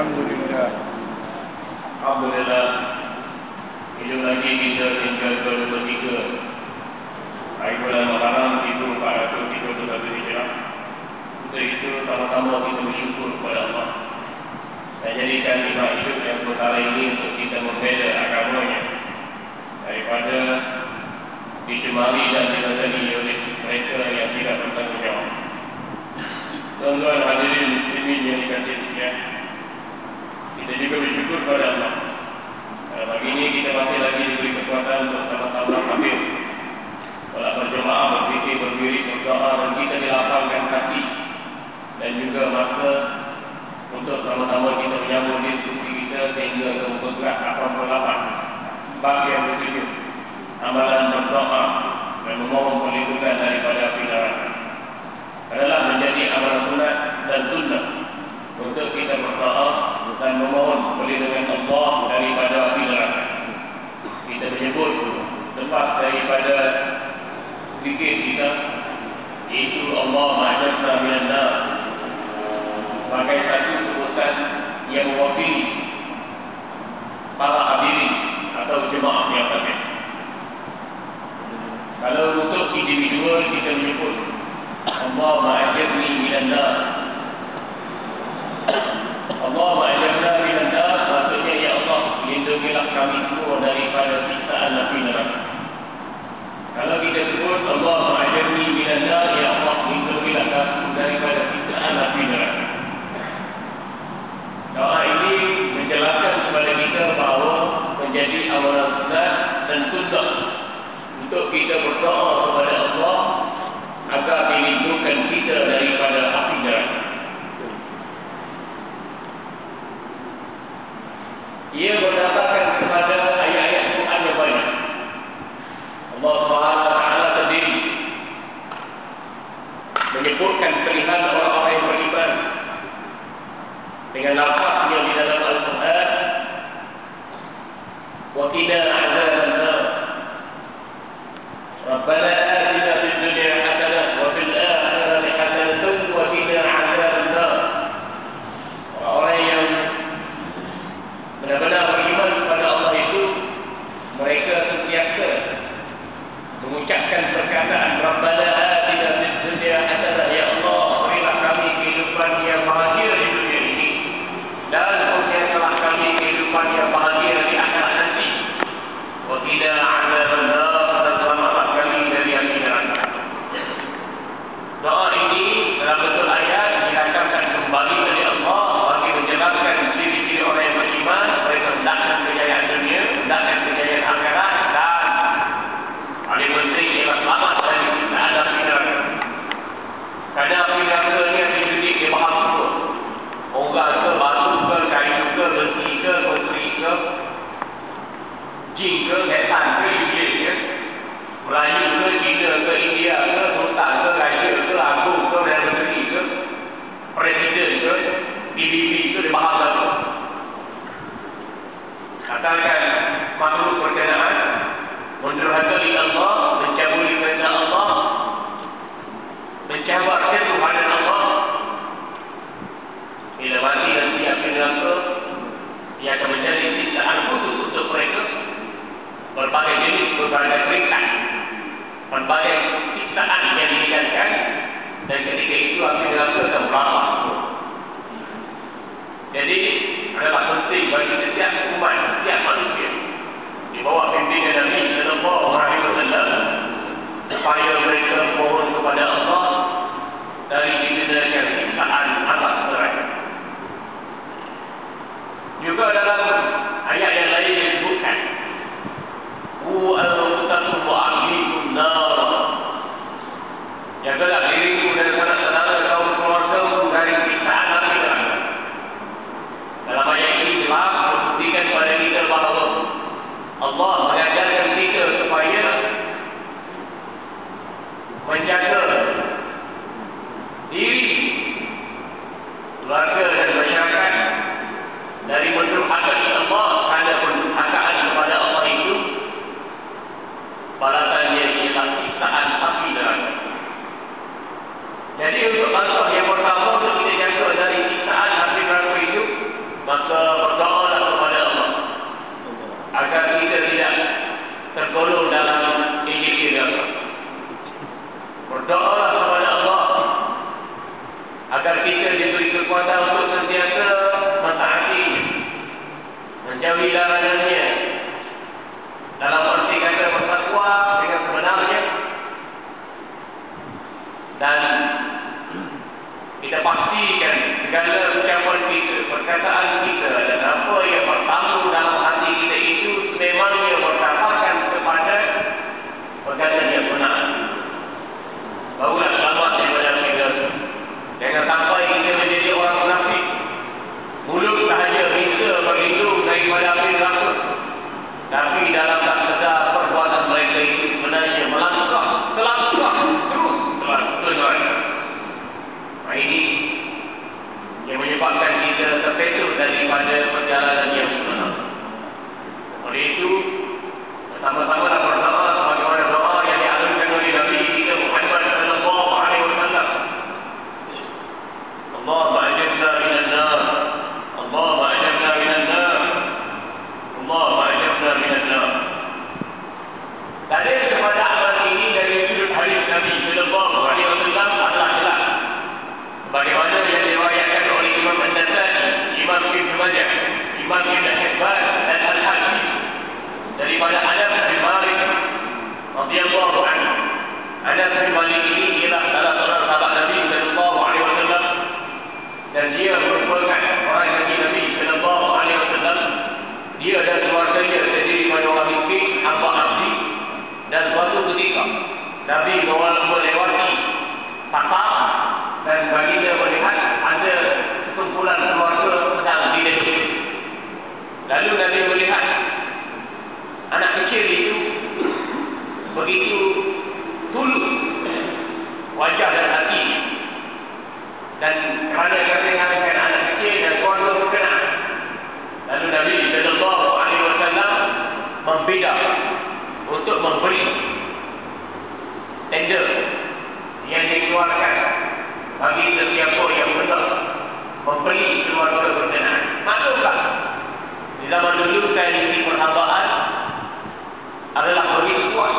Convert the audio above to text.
Alhamdulillah. Alhamdulillah. Hidup lagi kita tinggal ke-23 hari bulan Muharram 1431 Hijrah. Untuk itu sama-sama kita bersyukur kepada Allah dan jadikan 5 hidup yang perkara ini untuk kita membela agamanya daripada dicemari dan dinazani oleh mereka yang tidak bertanggungjawab. Tuan-tuan hadirin muslimin yang dikasihi sekalian, kita juga bersyukur kepada Allah. Pagi ini kita masih lagi diberi kekuatan untuk sama-sama hadir solat berjemaah, berzikir, berdiri, berdoa, dan kita dilapangkan hati dan juga masa untuk sama-sama kita menyambung diskusi kita sehingga ke muka surat 88 bab yang ke-7, amalan berdoa dan memohon perlindungan daripada api neraka adalah menjadi amalan sunat dan sunnah untuk kita berdoa dan memohon perlindungan Allah daripada api neraka. Kita menyebut lepas daripada zikir kita, iaitu Allah ma'ajabna minan nar, sebagai satu sebutan yang mewakili para hadirin atau jemaah yang hadir. Kalau untuk individual kita menyebut Allah ma'ajabni minan nar, Allah ma'ajabna minan nar, maksudnya ya Allah, lindungilah kami semua daripada siksaan api neraka. Kalau kita sebut Allah ma'ajabni minan nar, ya Allah, lindungilah kami daripada siksaan api neraka. Doa ini menjelaskan kepada kita bahawa menjadi amalan sunat dan sunnah untuk kita berdoa kepada Allah agar dilindungkan kita daripada api neraka. Ia berdasarkan kepada ayat-ayat Quran yang banyak. Allah SWT sendiri menyebutkan pilihan orang-orang yang beriman dengan lafaz yang di dalam Al-Quran, wa qina adzaban nar, Rabbana atina fid dunya hasanah wa fil akhirati hasanah wa qina adzaban nar. Orang yang benar-benar beriman kepada Allah itu, mereka sentiasa mengucapkan perkataan Rabbana atina fid dunya hasanah, ya Allah, berilah kami kehidupan yang bahagia di dunia ini dan kurniakanlah kami kehidupan yang bahagia di akhirat nanti. Wa qina adzaban nar, dan selamatlah kami dari api neraka. Doa ini dalam bentuk ayat dirakamkan kembali dari Allah bagi menjelaskan ciri-ciri orang yang beriman. Mereka hendakkan kejayaan dunia, hendakkan kejayaan akhirat, dan paling penting ialah selamat dari siksaan api neraka. Kerana api neraka ni ada dididik dia faham semua. Onggah ke, batu ke, kayu ke, besi ke, menteri ke, jin ke, setan ke, iblis ke, Melayu ke, Cina ke, India ke, sultan ke, raja ke, agung ke, dan menteri ke, presiden ke, PBB ke, dia faham semua. Asalkan makhluk berkenaan mendurhakai Allah, mencabuli kehendak Allah, mencabar ketuhanan Allah, bila mati dan siap ke neraka, ia akan menjadi siksaan khusus untuk mereka. Berbagai jenis, berbagai peringkat, berbagai siksaan yang diingatkan, dan ketika itu api neraka akan berlapas. Jadi adalah penting bagi setiap umat, setiap manusia di bawah pimpinan Nabi sallallahu alaihi wasallam supaya mereka mohon kepada Allah dari diberikan siksaan atas neraka. Juga dalam ayat yang lain disebutkan qu anfusakum wa ahlikum nar, jagalah dirimu dan saudara-saudara kaum keluargamu dari siksaan api neraka. Dalam ayat ini jelas membuktikan kepada kita bahawa Allah mengajarkan kita supaya menjaga diri, keluarga dan masyarakat dari mendurhakai Allah, kerana pendurhakaan kepada Allah itu balasannya ialah siksaan api neraka. Jadi untuk langkah yang pertama untuk kita jaga dari siksaan api neraka itu, maka Dan kita pastikan segala ucapan kita, perkataan kita dan apa yang bertamu dalam hati kita itu memangnya berdasarkan kepada perkataan yang benar. Barulah selamat daripada mereka. Jangan sampai kita menjadi orang munafik. Mulut sahaja bisa berlindung daripada api neraka, tapi dalam tak sedar perbuatan mereka itu sebenarnya melangkah terus ke neraka. Ini yang menyebabkan kita terpetul daripada perjalanan yang benar. Oleh itu, bersama-sama berdoa sebagaimana doa yang diajarkan oleh Nabi kita Muhammad sallallahu alaihi wasallam. Allahumma ajirna minan nar. Allahumma ajirna minan nar. Allahumma ajirna minan nar. Dalil kepada amalan ini dari sudut hadis Nabi sallallahu alaihi wasallam adalah jelas. Bagaimana yang diriwayatkan oleh Imam An-Nasai, Imam Ibn Majah, Imam Ibn Hibban dan Al-Hakim daripada Anas bin Malik radhiyallahu anhu. Anas bin Malik ini ialah salah seorang sahabat Nabi sallallahu alaihi wasallam dan dia merupakan orang yang Nabi sallallahu alaihi wasallam. Dia dan keluarganya terdiri pada orang miskin, hamba abdi, dan suatu ketika Nabi melewati pasar dan baginda melihat ada sekumpulan keluarga sedang tidur. Lalu Nabi melihat anak kecil itu begitu tulus wajah dan hati, dan kerana kasihan anak kecil dan keluarga berkenan, lalu Nabi sallallahu alaihi wasallam membidak untuk memberi tender yang dikeluarkan bagi sesiapa yang benar memberi keluarga berkenan. Maklumlah, di zaman dulu tradisi perhambaan adalah begitu kuat.